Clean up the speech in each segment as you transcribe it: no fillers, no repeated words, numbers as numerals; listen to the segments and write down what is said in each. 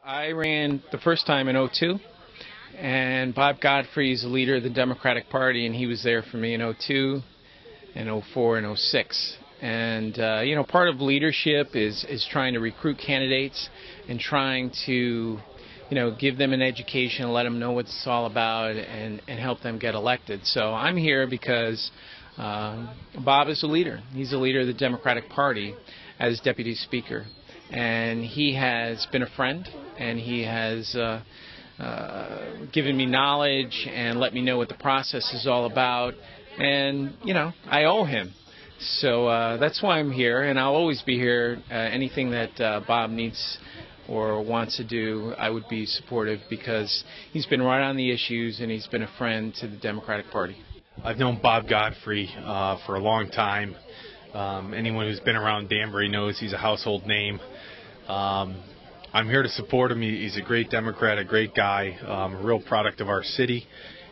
I ran the first time in '02, and Bob Godfrey is the leader of the Democratic Party, and he was there for me in '02, and '04, and '06. And, part of leadership is trying to recruit candidates and trying to, give them an education, let them know what it's all about, and help them get elected. So I'm here because Bob is a leader. He's the leader of the Democratic Party as Deputy Speaker. And he has been a friend, and he has given me knowledge and let me know what the process is all about. And, I owe him. So that's why I'm here, and I'll always be here. Anything that Bob needs or wants to do, I would be supportive because he's been right on the issues and he's been a friend to the Democratic Party. I've known Bob Godfrey for a long time. Anyone who's been around Danbury knows he's a household name. I'm here to support him. He's a great Democrat, a great guy, a real product of our city.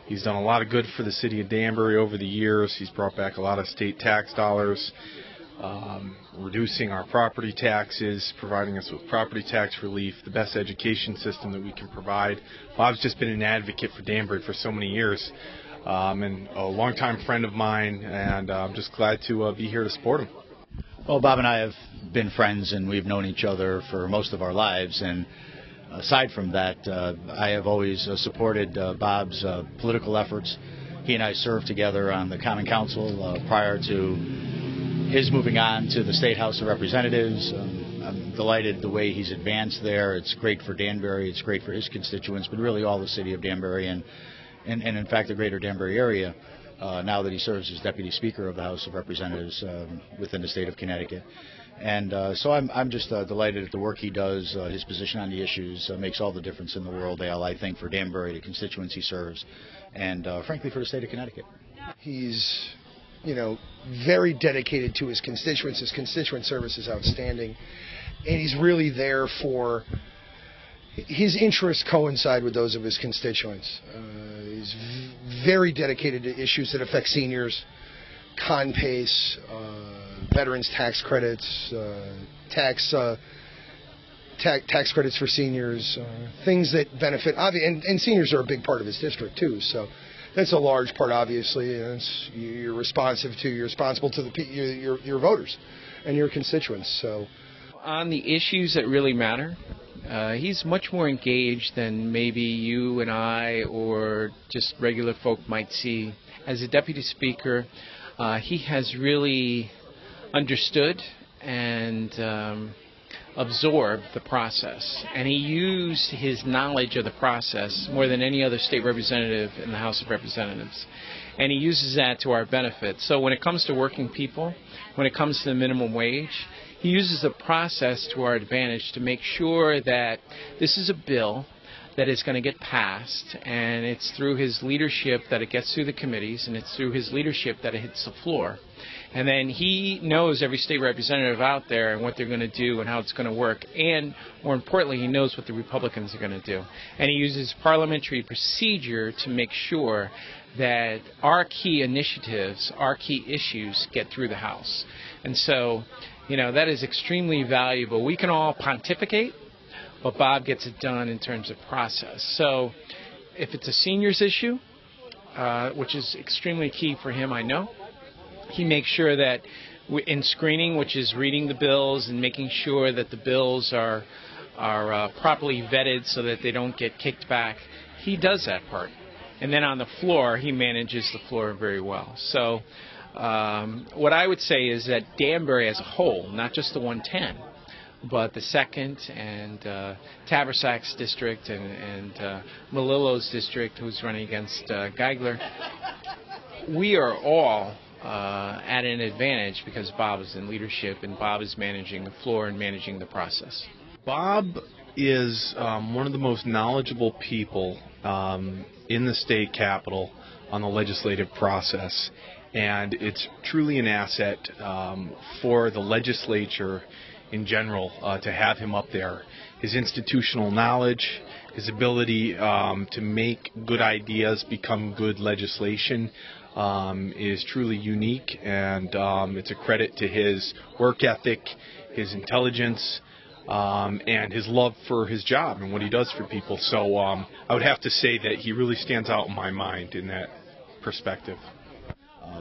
He's done a lot of good for the city of Danbury over the years. He's brought back a lot of state tax dollars, reducing our property taxes, providing us with property tax relief, the best education system that we can provide. Bob's just been an advocate for Danbury for so many years, and a longtime friend of mine, and I'm just glad to be here to support him. Well, Bob and I have been friends, and we've known each other for most of our lives. And aside from that, I have always supported Bob's political efforts. He and I served together on the Common Council prior to his moving on to the State House of Representatives. I'm delighted the way he's advanced there. It's great for Danbury. It's great for his constituents, but really all the city of Danbury and in fact, the greater Danbury area. Now that he serves as Deputy Speaker of the House of Representatives within the state of Connecticut. And so I'm just delighted at the work he does. His position on the issues makes all the difference in the world, Al, I think, for Danbury, the constituents he serves, and frankly for the state of Connecticut. He's, very dedicated to his constituents. His constituent service is outstanding. And he's really there for his interests coincide with those of his constituents. He's very dedicated to issues that affect seniors, con-pace, veterans tax credits, tax credits for seniors, things that benefit, and seniors are a big part of his district too. So that's a large part, obviously. And you're responsible to your voters and your constituents. So on the issues that really matter, he's much more engaged than maybe you and I or just regular folk might see. As a Deputy Speaker, he has really understood and absorbed the process. And he used his knowledge of the process more than any other state representative in the House of Representatives. And he uses that to our benefit. So when it comes to working people, when it comes to the minimum wage, he uses the process to our advantage to make sure that this is a bill that is going to get passed, and it's through his leadership that it gets through the committees, and it's through his leadership that it hits the floor. And then he knows every state representative out there and what they're going to do and how it's going to work. And more importantly, he knows what the Republicans are going to do. And he uses parliamentary procedure to make sure that our key initiatives, our key issues get through the House. And so, that is extremely valuable. We can all pontificate, but Bob gets it done in terms of process. So if it's a seniors issue, which is extremely key for him, I know, he makes sure that in screening, which is reading the bills and making sure that the bills are properly vetted so that they don't get kicked back, he does that part. And then on the floor, he manages the floor very well. So what I would say is that Danbury as a whole, not just the 110, but the 2nd and Tabersack's district and Malillo's district, who's running against Geigler, we are all at an advantage because Bob is in leadership and Bob is managing the floor and managing the process. Bob is one of the most knowledgeable people in the state capitol on the legislative process. And it's truly an asset for the legislature in general to have him up there. His institutional knowledge, his ability to make good ideas become good legislation is truly unique, and it's a credit to his work ethic, his intelligence, and his love for his job and what he does for people. So I would have to say that he really stands out in my mind in that perspective.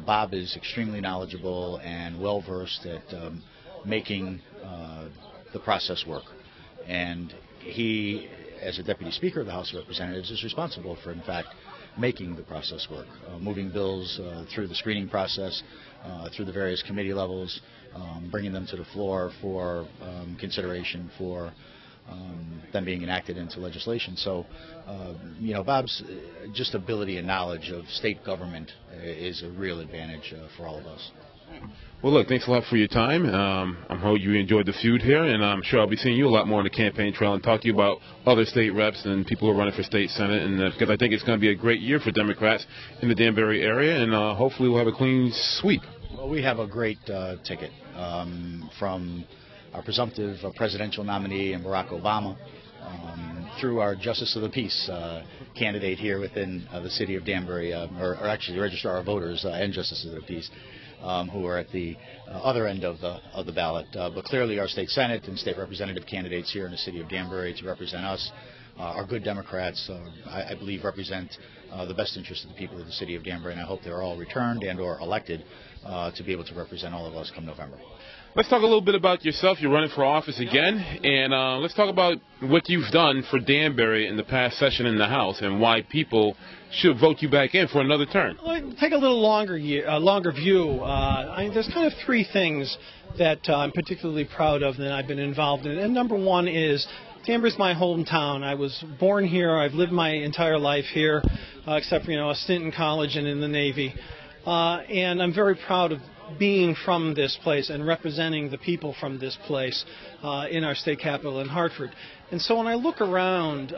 Bob is extremely knowledgeable and well-versed at making the process work. And he, as a Deputy Speaker of the House of Representatives, is responsible for, in fact, making the process work, moving bills through the screening process, through the various committee levels, bringing them to the floor for consideration for them being enacted into legislation. So, Bob's just ability and knowledge of state government is a real advantage for all of us. Well, look, thanks a lot for your time. I hope you enjoyed the feud here, and I'm sure I'll be seeing you a lot more on the campaign trail and talk to you about other state reps and people who are running for state senate, and because I think it's going to be a great year for Democrats in the Danbury area, and hopefully we'll have a clean sweep. Well, we have a great ticket from our presumptive presidential nominee in Barack Obama through our Justice of the Peace candidate here within the city of Danbury, or actually the Registrar of Voters and Justice of the Peace, who are at the other end of the ballot. But clearly our state senate and state representative candidates here in the city of Danbury to represent us are good Democrats. I believe represent the best interest of the people of the city of Danbury, and I hope they're all returned and or elected to be able to represent all of us come November. Let's talk a little bit about yourself. You're running for office again, and let's talk about what you've done for Danbury in the past session in the House and why people should vote you back in for another term. Well, take a little longer view. There's kind of three things that I'm particularly proud of that I've been involved in. And number one is Danbury's my hometown. I was born here. I've lived my entire life here, except for a stint in college and in the Navy. And I'm very proud of being from this place and representing the people from this place in our state capital in Hartford. And so when I look around,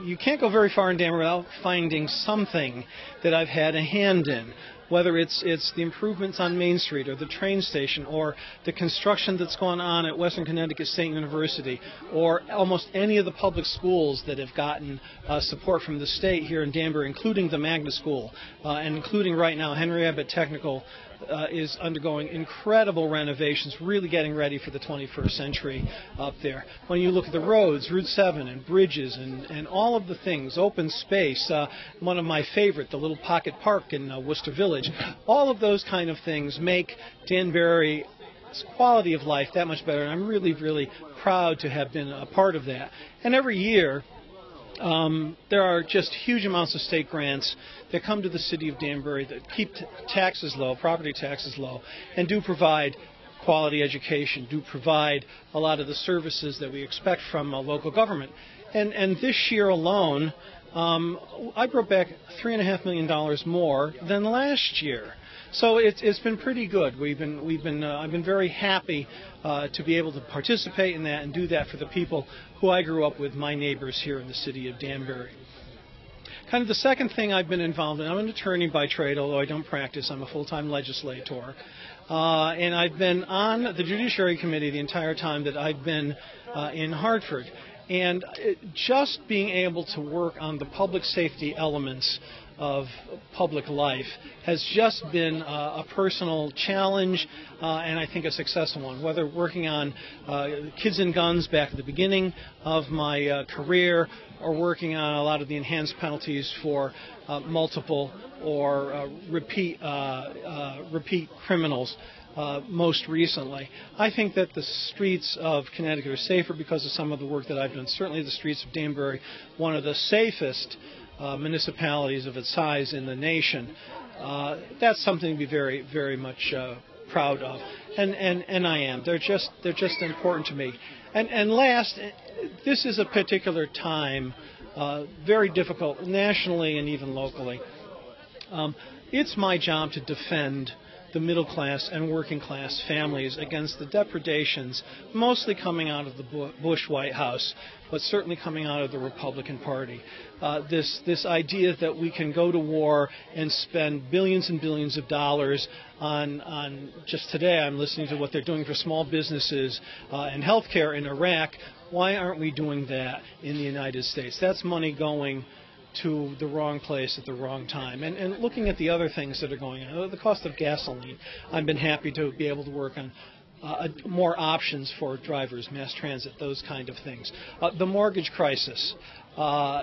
you can't go very far in Danbury without finding something that I've had a hand in, whether it's the improvements on Main Street or the train station or the construction that's gone on at Western Connecticut State University or almost any of the public schools that have gotten support from the state here in Danbury, including the Magna School and including right now Henry Abbott Technical is undergoing incredible renovations, really getting ready for the 21st century up there. When you look at the roads, Route 7 and bridges and all of the things, open space, one of my favorite, the little pocket park in Worcester Village, all of those kind of things make Danbury's quality of life that much better, and I'm really, really proud to have been a part of that. And every year, there are just huge amounts of state grants that come to the city of Danbury that keep taxes low, property taxes low, and do provide quality education, do provide a lot of the services that we expect from local government. And this year alone, I brought back $3.5 million more than last year. So it's been pretty good. I've been very happy to be able to participate in that and do that for the people who I grew up with, my neighbors here in the city of Danbury. Kind of the second thing I've been involved in, I'm an attorney by trade, although I don't practice. I'm a full-time legislator. And I've been on the Judiciary Committee the entire time that I've been in Hartford. And just being able to work on the public safety elements of public life has just been a personal challenge and I think a successful one, whether working on kids and guns back at the beginning of my career or working on a lot of the enhanced penalties for multiple or repeat criminals. Most recently, I think that the streets of Connecticut are safer because of some of the work that I've done. Certainly the streets of Danbury, one of the safest municipalities of its size in the nation. That's something to be very, very much proud of, and I am. They're just important to me. And last, this is a particular time, very difficult nationally and even locally. It's my job to defend the middle class and working class families against the depredations, mostly coming out of the Bush White House, but certainly coming out of the Republican Party. This idea that we can go to war and spend billions and billions of dollars on just today I'm listening to what they're doing for small businesses and healthcare in Iraq. Why aren't we doing that in the United States? That's money going to the wrong place at the wrong time. And looking at the other things that are going on, the cost of gasoline, I've been happy to be able to work on more options for drivers, mass transit, those kind of things. The mortgage crisis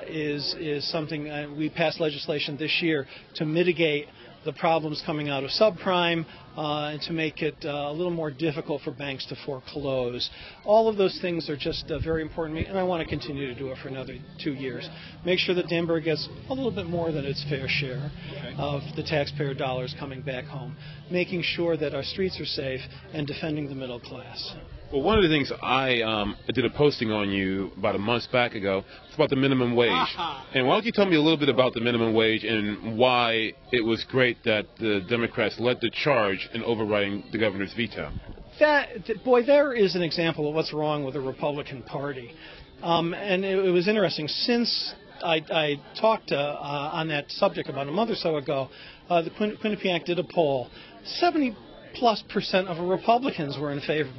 is something we passed legislation this year to mitigate the problems coming out of subprime and to make it a little more difficult for banks to foreclose. All of those things are just very important to me, and I want to continue to do it for another 2 years. Make sure that Danbury gets a little bit more than its fair share of the taxpayer dollars coming back home, making sure that our streets are safe and defending the middle class. Well, one of the things I did a posting on you about a month back ago. It's about the minimum wage. And why don't you tell me a little bit about the minimum wage and why it was great that the Democrats led the charge in overriding the governor's veto? Boy, there is an example of what's wrong with the Republican Party. And it was interesting. Since I talked on that subject about a month or so ago, the Quinnipiac did a poll. 70+% of Republicans were in favor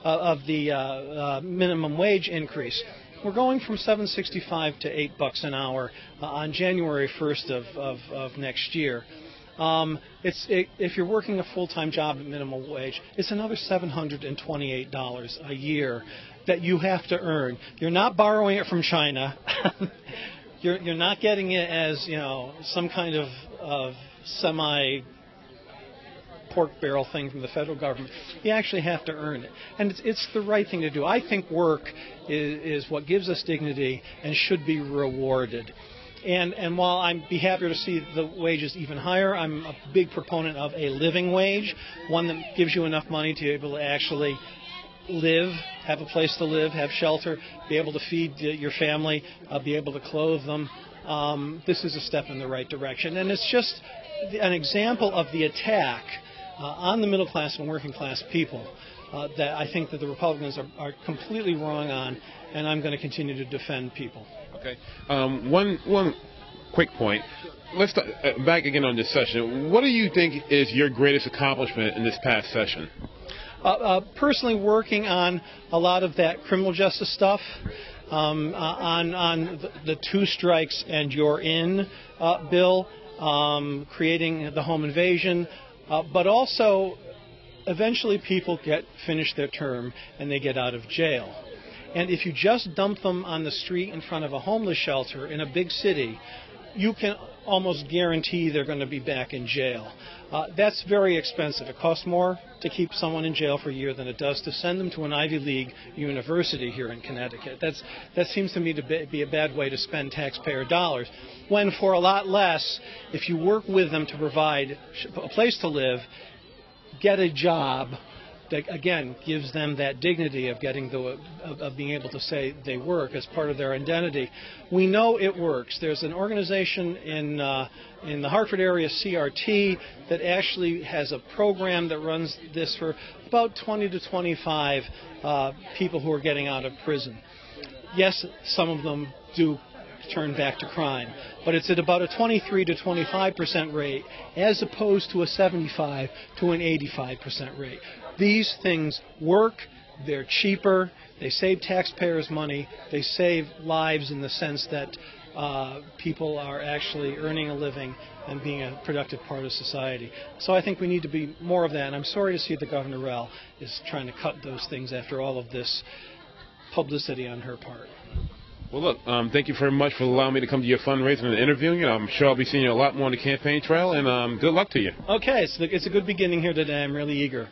of the minimum wage increase. We're going from $7.65 to $8 an hour on January 1st of next year. If you're working a full-time job at minimum wage, it's another $728 a year that you have to earn. You're not borrowing it from China. You're not getting it as some kind of semi pork barrel thing from the federal government. You actually have to earn it. And it's the right thing to do. I think work is what gives us dignity and should be rewarded. And while I'd be happier to see the wages even higher, I'm a big proponent of a living wage, one that gives you enough money to be able to actually live, have a place to live, have shelter, be able to feed your family, be able to clothe them. This is a step in the right direction. And it's just an example of the attack on the middle class and working class people that I think that the Republicans are completely wrong on, and I'm going to continue to defend people. Okay. One quick point. Let's back again on this session. What do you think is your greatest accomplishment in this past session? Personally, working on a lot of that criminal justice stuff, on the two strikes and you're in bill, creating the home invasion, but also eventually people finish their term and they get out of jail. And if you just dump them on the street in front of a homeless shelter in a big city, you can almost guarantee they're going to be back in jail. That's very expensive. It costs more to keep someone in jail for a year than it does to send them to an Ivy League university here in Connecticut. That seems to me to be a bad way to spend taxpayer dollars, when for a lot less, if you work with them to provide a place to live, get a job that, again, gives them that dignity of of being able to say they work as part of their identity. We know it works. There's an organization in the Hartford area, CRT, that actually has a program that runs this for about 20 to 25 people who are getting out of prison. Yes, some of them do turn back to crime, but it's at about a 23 to 25% rate as opposed to a 75 to an 85% rate. These things work, they're cheaper, they save taxpayers money, they save lives in the sense that people are actually earning a living and being a productive part of society. So I think we need to be more of that, and I'm sorry to see that Governor Rell is trying to cut those things after all of this publicity on her part. Well, look, thank you very much for allowing me to come to your fundraiser and interviewing you. I'm sure I'll be seeing you a lot more on the campaign trail, and good luck to you. Okay, it's a good beginning here today. I'm really eager.